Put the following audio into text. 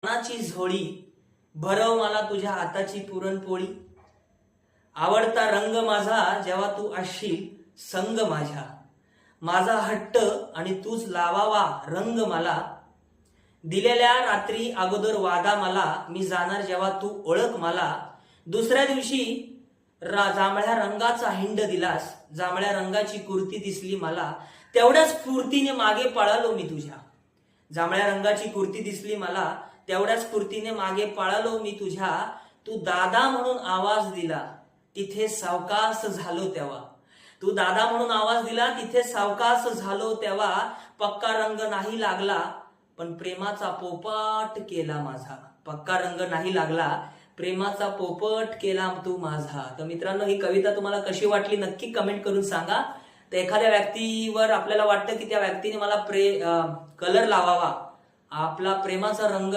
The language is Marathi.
नाची झोळी भरव मला तुझ्या हाताची पुरणपोळी। आवडता रंग माझा जेव्हा तू असशील संग माझ्या। माझा हट्ट आणि तूच लावावा रंग मला। दिलेल्या रात्री अगोदर वादा मला, मी जाणार जेव्हा तू ओळख मला। दुसऱ्या दिवशी जांभळ्या रंगाचा हिंड दिलास, जांभळ्या रंगाची कुर्ती दिसली मला। तेवढ्याच स्फूर्तीने मागे पळालो मी तुझ्या। जांभळ्या रंगाची कुर्ती दिसली मला, तेवढ्याच स्फूर्तीने मागे पळालो मी तुझ्या। तू दादा म्हणून आवाज दिला, तिथे सावकाश झालो तेव्हा। तू दादा म्हणून आवाज दिला, तिथे सावकाश झालो तेव्हा। पक्का रंग नाही लागला पण प्रेमाचा पोपट केला माझा। पक्का रंग नाही लागला, प्रेमाचा पोपट केला तू माझा। तर मित्रांनो, ही कविता तुम्हाला कशी वाटली नक्की कमेंट करून सांगा। तर एखाद्या व्यक्तीवर आपल्याला वाटतं की त्या व्यक्तीने मला कलर लावावा, आपला प्रेमाचा रंग